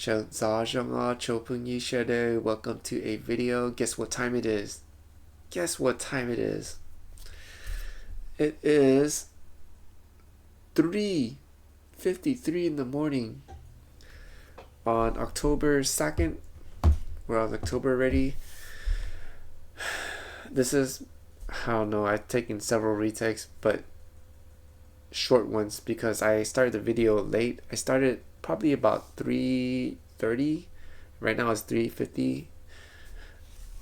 Welcome to a video. Guess what time it is? Guess what time it is? It is 3:53 in the morning on October 2nd. We're on October already. This is, I don't know, I've taken several retakes, but short ones because I started the video late. I started probably about 3:30. Right now it's 3:50,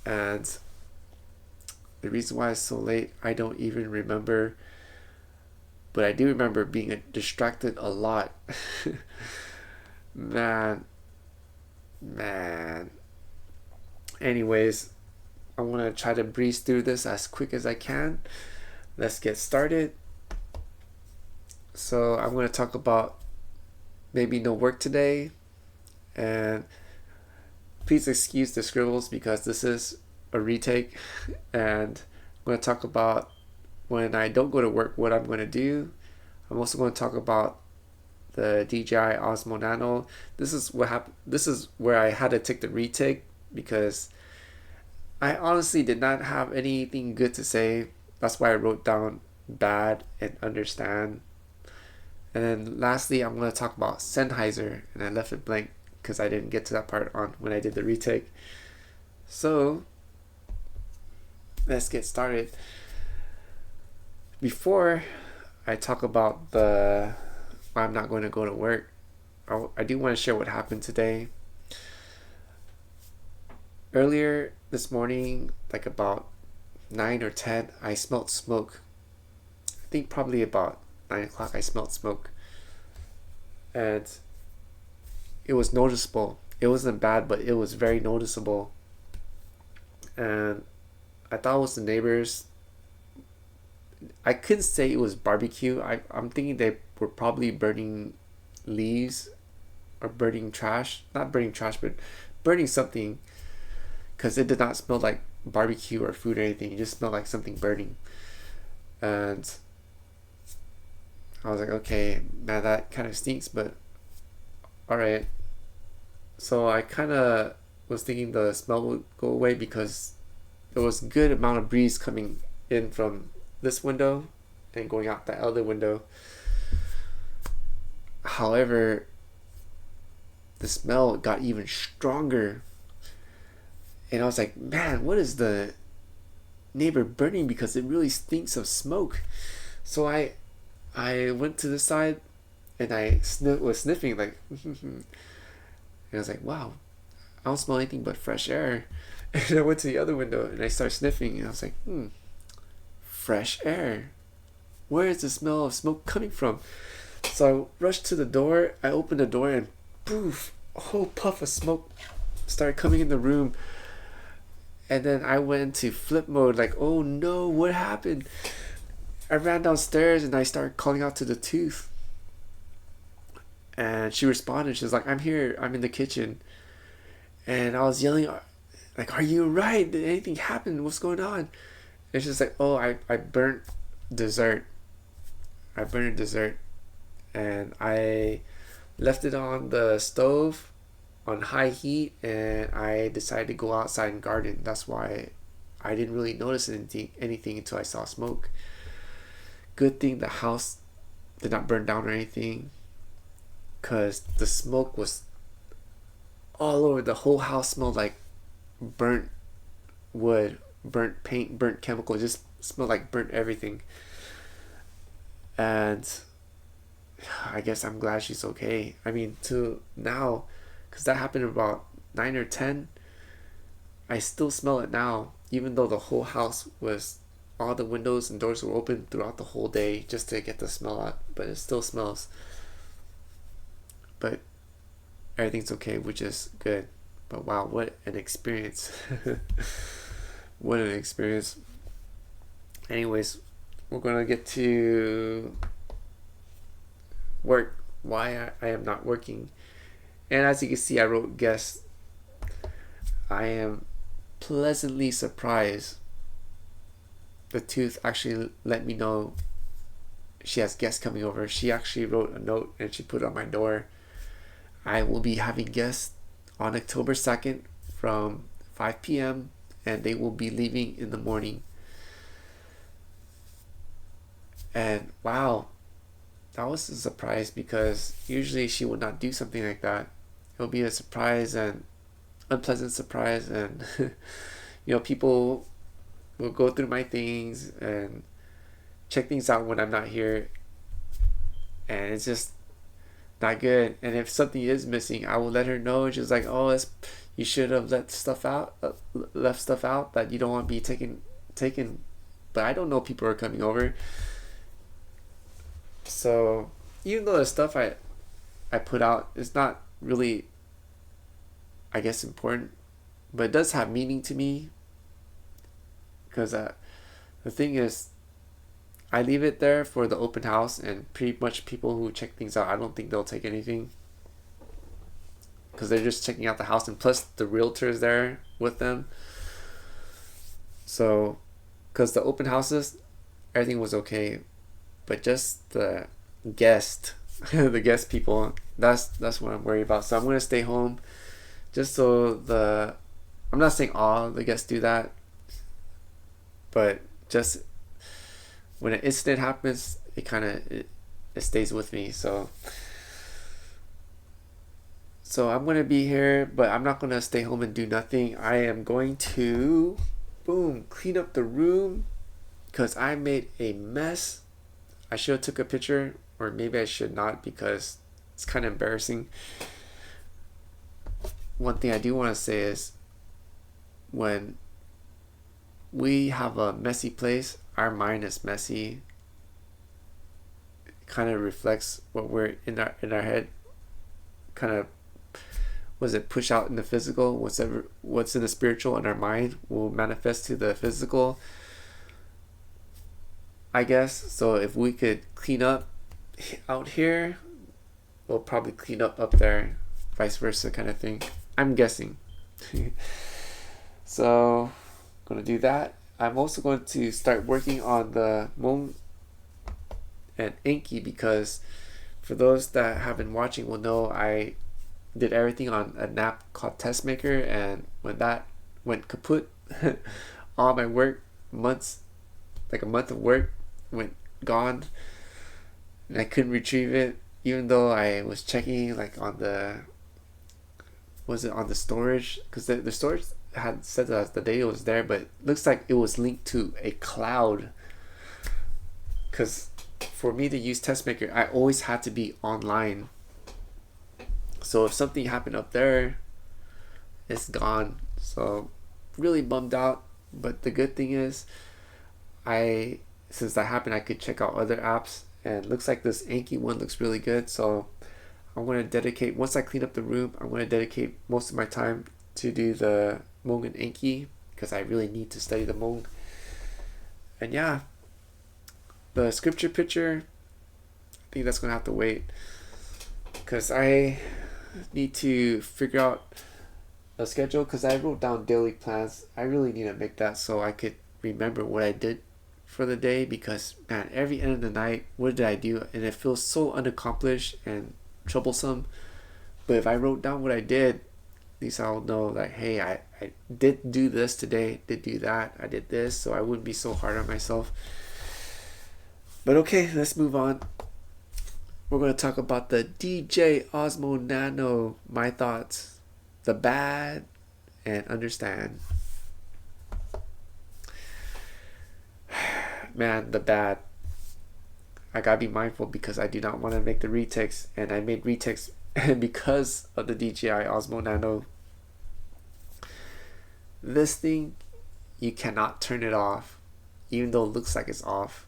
and the reason why it's so late I don't even remember, but I do remember being distracted a lot. man Anyways, I want to try to breeze through this as quick as I can. Let's get started. So I'm going to talk about maybe no work today, and please excuse the scribbles because this is a retake, and I'm going to talk about when I don't go to work what I'm going to do. I'm also going to talk about the DJI Osmo Nano. This is what happened. This is where I had to take the retake because I honestly did not have anything good to say. That's why I wrote down bad and understand. And then lastly, I'm going to talk about Sennheiser, and I left it blank because I didn't get to that part on when I did the retake. So let's get started. Before I talk about why I'm not going to go to work, I do want to share what happened today. Earlier this morning, like about 9 or 10, I smelled smoke. I think probably about 9 o'clock I smelled smoke, and it was noticeable. It wasn't bad, but it was very noticeable, and I thought it was the neighbors. I couldn't say it was barbecue. I'm thinking they were probably burning leaves or burning trash. Not burning trash, but burning something, because it did not smell like barbecue or food or anything. It just smelled like something burning. And I was like, okay, man, that kind of stinks, but alright. So I kind of was thinking the smell would go away because there was a good amount of breeze coming in from this window and going out the other window. However, the smell got even stronger. And I was like, man, what is the neighbor burning? Because it really stinks of smoke. So I went to the side and I was sniffing like and I was like, wow, I don't smell anything but fresh air. And I went to the other window and I started sniffing, and I was like, fresh air. Where is the smell of smoke coming from? So I rushed to the door. I opened the door and poof, a whole puff of smoke started coming in the room. And then I went into flip mode, like, oh no, what happened? I ran downstairs and I started calling out to the tooth. And she responded. She was like, I'm here. I'm in the kitchen. And I was yelling, like, are you right? Did anything happen? What's going on? And she's like, oh, I burnt dessert. I burned dessert. And I left it on the stove on high heat, and I decided to go outside and garden. That's why I didn't really notice anything until I saw smoke. Good thing the house did not burn down or anything, because the smoke was all over. The whole house smelled like burnt wood, burnt paint, burnt chemical. It just smelled like burnt everything. And I guess I'm glad she's okay. I mean, to now, because that happened about 9 or 10, I still smell it now, even though the whole house was, all the windows and doors were open throughout the whole day just to get the smell out, but it still smells. But everything's okay, which is good. But wow, what an experience. What an experience. Anyways, we're going to get to work. Why I am not working. And as you can see, I wrote guest. I am pleasantly surprised. The tooth actually let me know she has guests coming over. She actually wrote a note and she put it on my door. I will be having guests on October 2nd from 5 p.m. and they will be leaving in the morning. And wow, that was a surprise because usually she would not do something like that. It'll be a surprise and unpleasant surprise, and people will go through my things and check things out when I'm not here, and it's just not good. And if something is missing, I will let her know. Just like, oh, you should have left stuff out that you don't want to be taken. But I don't know people are coming over. So even though the stuff I put out is not really, I guess, important, but it does have meaning to me. Because the thing is, I leave it there for the open house, and pretty much people who check things out, I don't think they'll take anything. Because they're just checking out the house, and plus the realtor is there with them. So, because the open houses, everything was okay. But just the guest people, that's what I'm worried about. So I'm going to stay home just so I'm not saying all the guests do that, but just when an incident happens, it stays with me. So I'm going to be here, but I'm not going to stay home and do nothing. I am going to, clean up the room because I made a mess. I should have took a picture, or maybe I should not because it's kind of embarrassing. One thing I do want to say is when we have a messy place, our mind is messy. It kind of reflects what we're in our head. Kind of push out in the physical. What's in the spiritual in our mind will manifest to the physical, I guess. So if we could clean up out here, we'll probably clean up there, vice versa kind of thing. I'm guessing. So I'm going to do that. I'm also going to start working on the Hmoob and Anki, because for those that have been watching will know I did everything on an app called Testmaker, and when that went kaput, all my work, a month of work went gone, and I couldn't retrieve it, even though I was checking on the storage, because the storage had said that the data was there, but it looks like it was linked to a cloud, because for me to use Testmaker, I always had to be online. So if something happened up there, it's gone. So really bummed out. But the good thing is, since that happened, I could check out other apps, and it looks like this Anki one looks really good. So I'm going to dedicate, once I clean up the room, I'm going to dedicate most of my time to do the Hmoob and Anki, because I really need to study the Hmoob. And yeah, the scripture picture, I think that's going to have to wait, because I need to figure out a schedule, because I wrote down daily plans. I really need to make that so I could remember what I did for the day, because man, every end of the night, what did I do? And it feels so unaccomplished and troublesome. But if I wrote down what I did, at least I'll know that, hey, I did do this today, did do that, I did this, so I wouldn't be so hard on myself. But okay, let's move on. We're going to talk about the DJI Osmo Nano, my thoughts, the bad, and understand. Man, the bad. I gotta be mindful because I do not want to make the retakes, and I made retakes because of the DJI Osmo Nano. This thing, you cannot turn it off, even though it looks like it's off.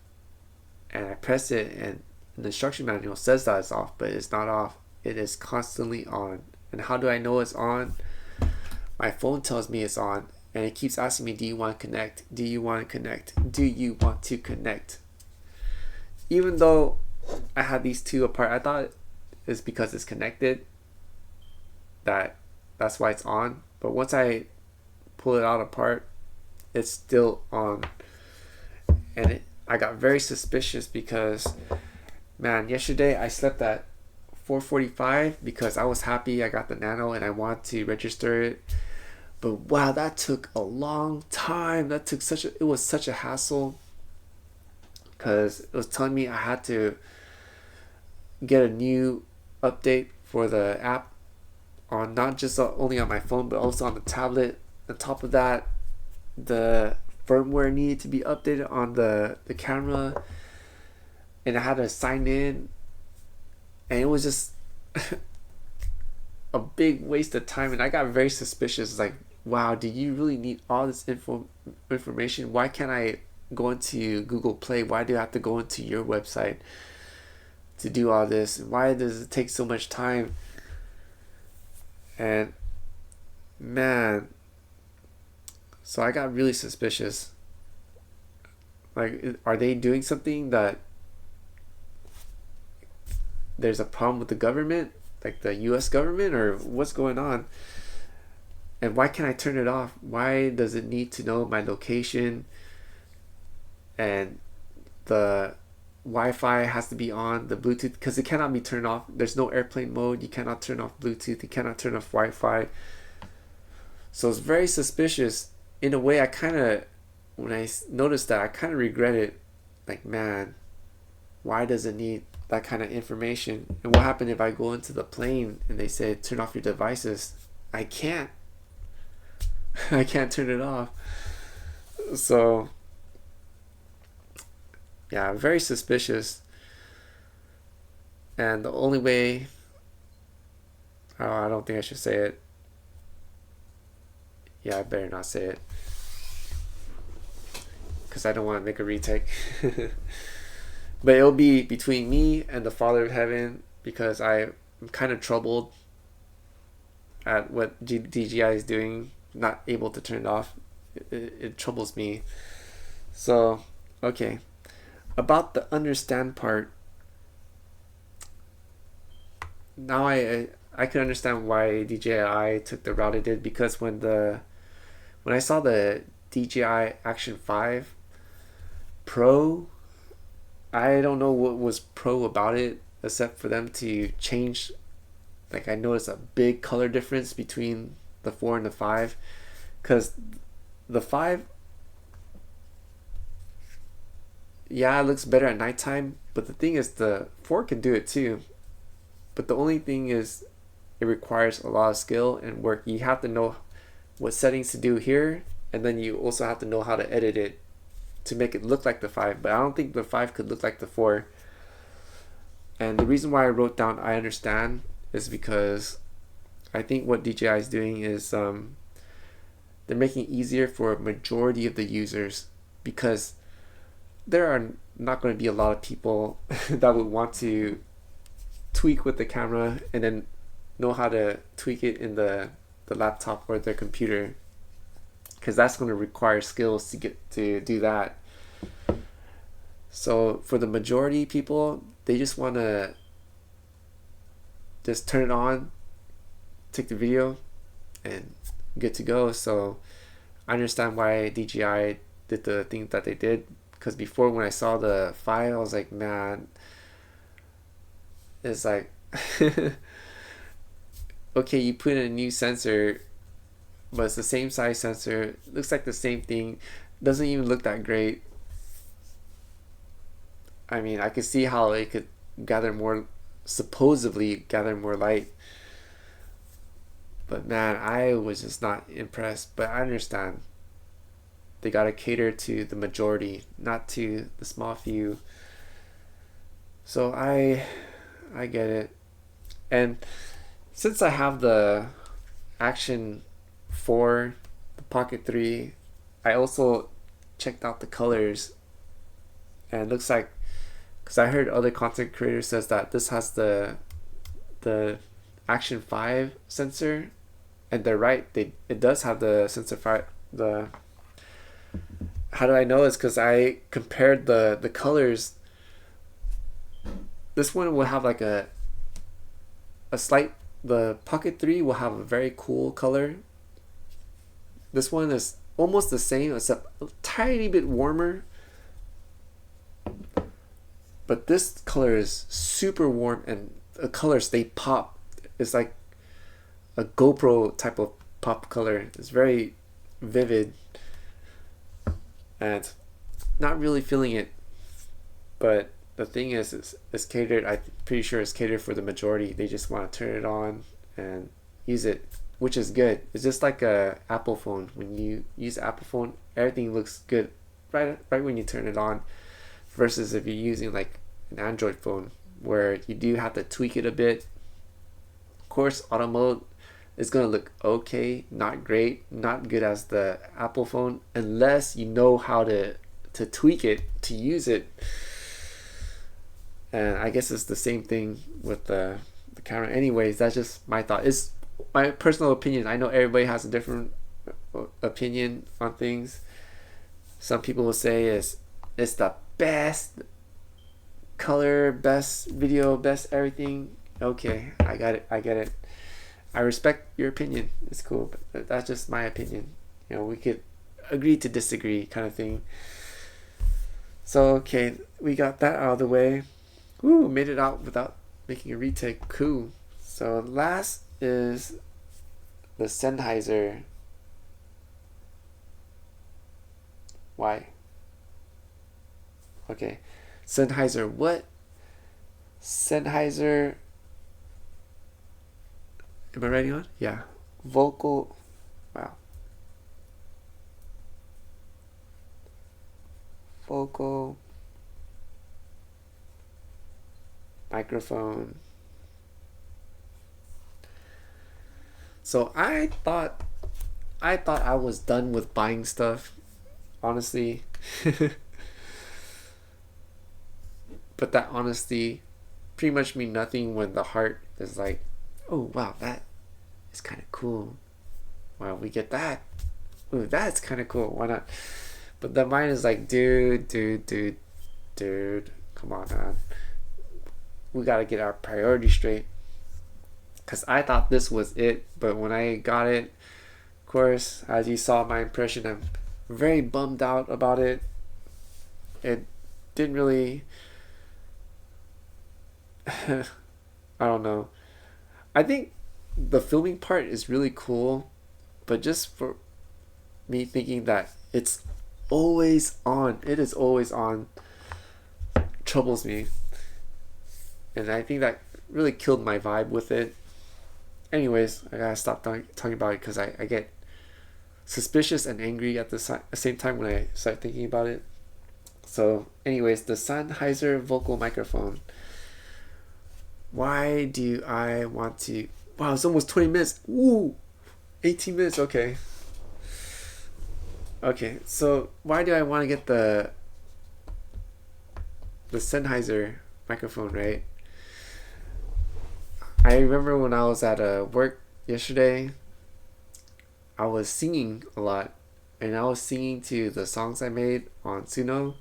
And I press it, and the instruction manual says that it's off, but it's not off. It is constantly on. And how do I know it's on? My phone tells me it's on, and it keeps asking me, do you want to connect? Do you want to connect? Do you want to connect? Even though I had these two apart, I thought it's because it's connected, that's why it's on. But once I pull it out apart, it's still on. And I got very suspicious because, man, yesterday I slept at 4:45 because I was happy I got the Nano and I want to register it. But wow, that took a long time. It was such a hassle because it was telling me I had to get a new update for the app on not just only on my phone but also on the tablet. On top of that, the firmware needed to be updated on the camera, and I had to sign in, and it was just a big waste of time, and I got very suspicious. Like, wow, do you really need all this information? Why can't I go into Google Play? Why do I have to go into your website to do all this? Why does it take so much time? And man, so I got really suspicious. Like, are they doing something that there's a problem with the government, like the US government, or what's going on? And why can't I turn it off? Why does it need to know my location? And the Wi-Fi has to be on, the Bluetooth, because it cannot be turned off. There's no airplane mode. You cannot turn off Bluetooth. You cannot turn off Wi-Fi. So it's very suspicious. In a way, when I noticed that, I kind of regret it. Like, man, why does it need that kind of information? And what happened if I go into the plane and they say turn off your devices? I can't. I can't turn it off. So yeah, very suspicious. And the only way, I don't think I should say it. Yeah, I better not say it, because I don't want to make a retake. But it'll be between me and the Father of Heaven, because I'm kind of troubled at what DJI is doing, not able to turn it off. It troubles me. So, okay. About the understand part, now I can understand why DJI took the route it did, because when I saw the DJI Action 5 Pro, I don't know what was pro about it except for them to change. Like, I noticed a big color difference between the 4 and the 5, because the 5, yeah, it looks better at nighttime, but the thing is the 4 can do it too. But the only thing is it requires a lot of skill and work. You have to know what settings to do here, and then you also have to know how to edit it to make it look like the 5. But I don't think the 5 could look like the 4. And the reason why I wrote down I understand is because I think what DJI is doing is they're making it easier for a majority of the users, because there are not going to be a lot of people that would want to tweak with the camera and then know how to tweak it in the laptop or their computer, because that's going to require skills to get to do that. So for the majority of people, they just want to just turn it on, take the video, and good to go. So I understand why DJI did the thing that they did, because before, when I saw the 5, I was like, man, it's like okay, you put in a new sensor, but it's the same size sensor, looks like the same thing, doesn't even look that great. I mean, I could see how it could supposedly gather more light, but man, I was just not impressed. But I understand they gotta cater to the majority, not to the small few. So I get it. And since I have the Action 4, the Pocket 3, I also checked out the colors, and it looks like, because I heard other content creators says that this has the Action 5 sensor, and they're right, it does have the sensor 5. How do I know? It's because I compared the colors. This one will have like a slight, the Pocket 3 will have a very cool color. This one is almost the same, except a tiny bit warmer. But this color is super warm, and the colors, they pop. It's like a GoPro type of pop color. It's very vivid and not really feeling it. But the thing is, it's catered, I'm pretty sure it's catered for the majority. They just want to turn it on and use it, which is good. It's just like a Apple phone. When you use Apple phone, everything looks good right when you turn it on, versus if you're using like an Android phone where you do have to tweak it a bit. Of course, auto mode is going to look okay, not great, not good as the Apple phone, unless you know how to tweak it to use it. And I guess it's the same thing with the camera. Anyways, that's just my thought. It's my personal opinion. I know everybody has a different opinion on things. Some people will say it's the best color, best video, best everything. Okay, I got it. I get it. I respect your opinion. It's cool, but that's just my opinion. You know, we could agree to disagree, kind of thing. So okay, we got that out of the way. Woo, made it out without making a retake. Cool. So last is the Sennheiser. Why? Okay. Sennheiser. What? Sennheiser. Am I writing on? Yeah. Vocal. Wow. Vocal microphone. So I thought I was done with buying stuff, honestly. But that honesty pretty much mean nothing when the heart is like, oh wow, that is kind of cool. Wow, we get that. Ooh, that's kind of cool. Why not? But the mind is like, dude, come on, man. We gotta get our priorities straight. Cause I thought this was it, but when I got it, of course, as you saw my impression, I'm very bummed out about it. It didn't really. I don't know. I think the filming part is really cool, but just for me thinking that it's always on, it is always on, troubles me. And I think that really killed my vibe with it. Anyways, I gotta stop talking about it because I get suspicious and angry at the same time when I start thinking about it. So anyways, the Sennheiser vocal microphone. Why do I want to... Wow, it's almost 20 minutes. Ooh, 18 minutes, okay. Okay, so why do I want to get the Sennheiser microphone, right? I remember when I was at work yesterday, I was singing a lot, and I was singing to the songs I made on Suno,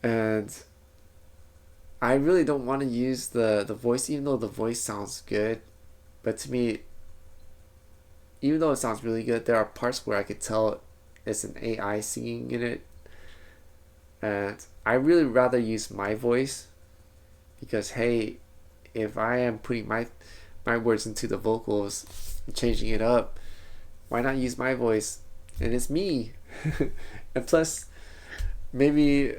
and I really don't want to use the voice, even though the voice sounds good. But to me, even though it sounds really good, there are parts where I could tell it's an AI singing in it. And I really rather use my voice, because hey, if I am putting my words into the vocals and changing it up, why not use my voice? And it's me. And plus, maybe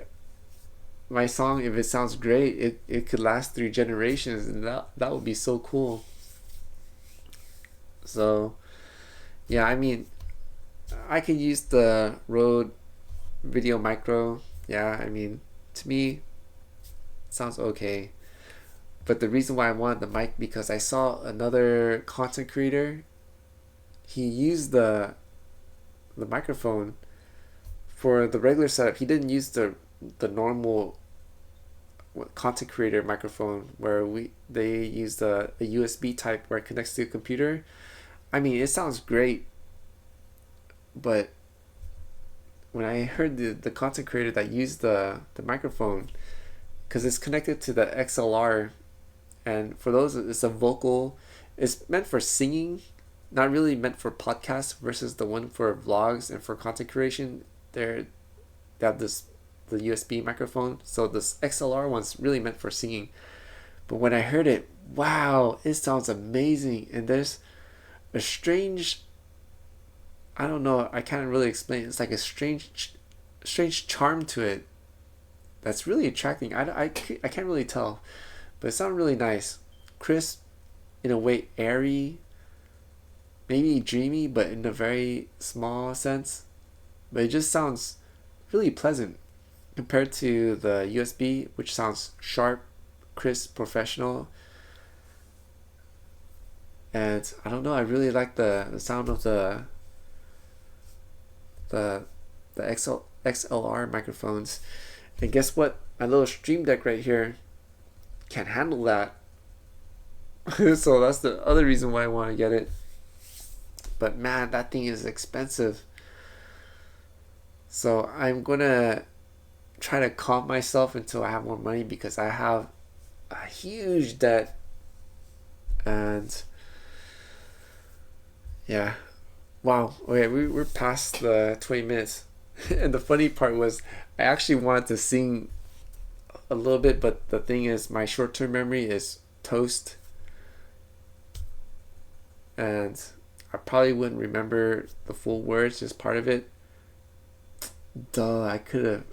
my song, if it sounds great, it could last through generations, and that would be so cool. So yeah, I mean, I could use the Rode VideoMicro. Yeah, I mean, to me, it sounds okay. But the reason why I wanted the mic, because I saw another content creator, he used the microphone for the regular setup. He didn't use the normal content creator microphone where they use a USB type where it connects to a computer. I mean, it sounds great, but when I heard the content creator that used the microphone, because it's connected to the XLR, and for those, it's a vocal, it's meant for singing, not really meant for podcasts, versus the one for vlogs and for content creation. They have the USB microphone, so this XLR one's really meant for singing. But when I heard it, wow, it sounds amazing. And there's a strange, I don't know, I can't really explain it. It's like a strange charm to it that's really attracting. I can't really tell, but it sounds really nice. Crisp, in a way airy, maybe dreamy, but in a very small sense. But it just sounds really pleasant compared to the USB, which sounds sharp, crisp, professional. And I don't know, I really like the sound of the XLR microphones. And guess what? My little Stream Deck right here can't handle that. So that's the other reason why I want to get it. But man, that thing is expensive. So I'm gonna try to calm myself until I have more money, because I have a huge debt. And yeah, wow. Okay, we're past the 20 minutes. And the funny part was, I actually wanted to sing a little bit, but the thing is, my short-term memory is toast. And I probably wouldn't remember the full words, just part of it. Duh, I could have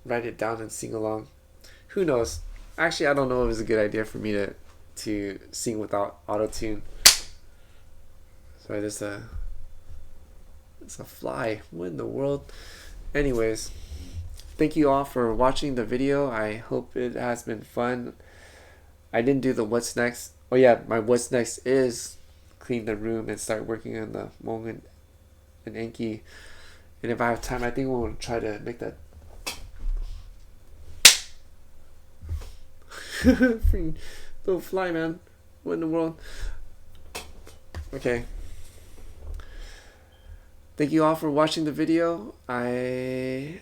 write it down and sing along. Who knows? Actually, I don't know if it's a good idea for me to sing without auto-tune. Sorry, it's a fly. What in the world? Anyways, thank you all for watching the video. I hope it has been fun. I didn't do the what's next. Oh yeah, my what's next is clean the room and start working on the Hmoob and Anki. And if I have time, I think we'll try to make that freaking little fly, man. What in the world? Okay. Thank you all for watching the video. I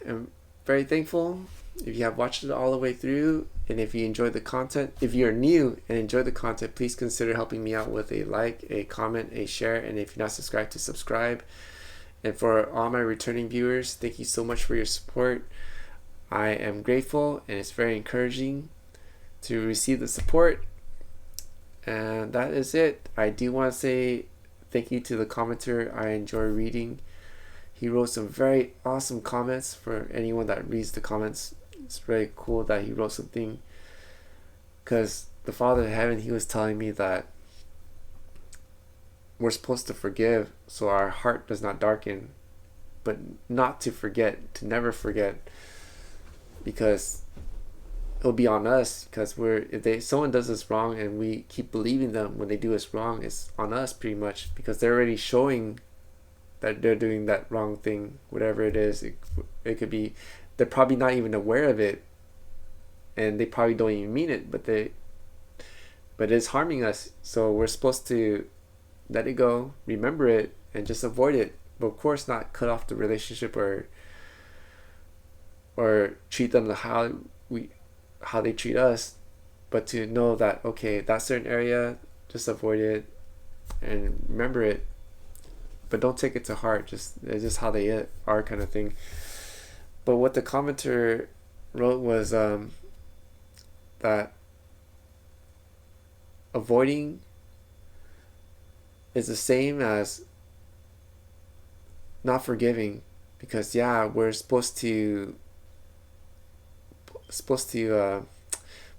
am very thankful if you have watched it all the way through, and if you enjoyed the content. If you're new and enjoy the content, please consider helping me out with a like, a comment, a share, and if you're not subscribed, to subscribe. And for all my returning viewers, thank you so much for your support. I am grateful, and it's very encouraging to receive the support. And that is it. I do want to say thank you to the commenter I enjoy reading. He wrote some very awesome comments. For anyone that reads the comments, it's very cool that he wrote something, because the Father in heaven, he was telling me that we're supposed to forgive so our heart does not darken, but not to forget, to never forget, because it'll be on us. Because if someone does us wrong and we keep believing them when they do us wrong, it's on us pretty much, because they're already showing that they're doing that wrong thing, whatever it is. It could be they're probably not even aware of it, and they probably don't even mean it, but it's harming us. So we're supposed to let it go, remember it, and just avoid it. But of course, not cut off the relationship or treat them how they treat us, but to know that, okay, that certain area, just avoid it and remember it, but don't take it to heart. It's just how they are, kind of thing. But what the commenter wrote was that avoiding is the same as not forgiving, because yeah, we're supposed to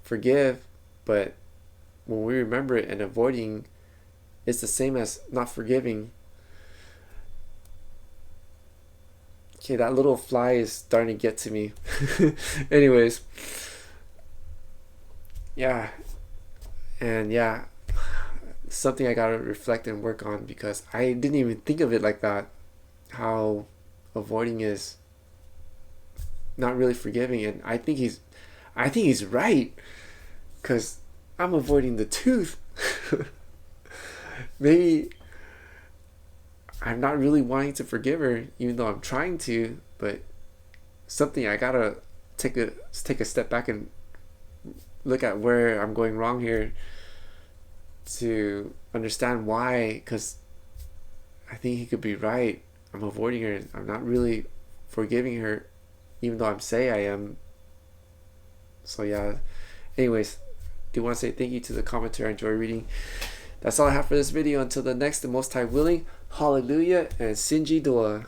forgive, but when we remember it and avoiding, it's the same as not forgiving. Okay, that little fly is starting to get to me. Anyways, yeah, and yeah, something I gotta reflect and work on, because I didn't even think of it like that, how avoiding is not really forgiving. And I think he's right, because I'm avoiding the tooth. Maybe I'm not really wanting to forgive her, even though I'm trying to, but something I gotta take a step back and look at where I'm going wrong here, to understand why. Because I think he could be right. I'm avoiding her. I'm not really forgiving her, even though I'm saying I am. So yeah. Anyways, do want to say thank you to the commenter. I enjoy reading. That's all I have for this video. Until the next, the Most High willing, hallelujah, and Sinji Dua.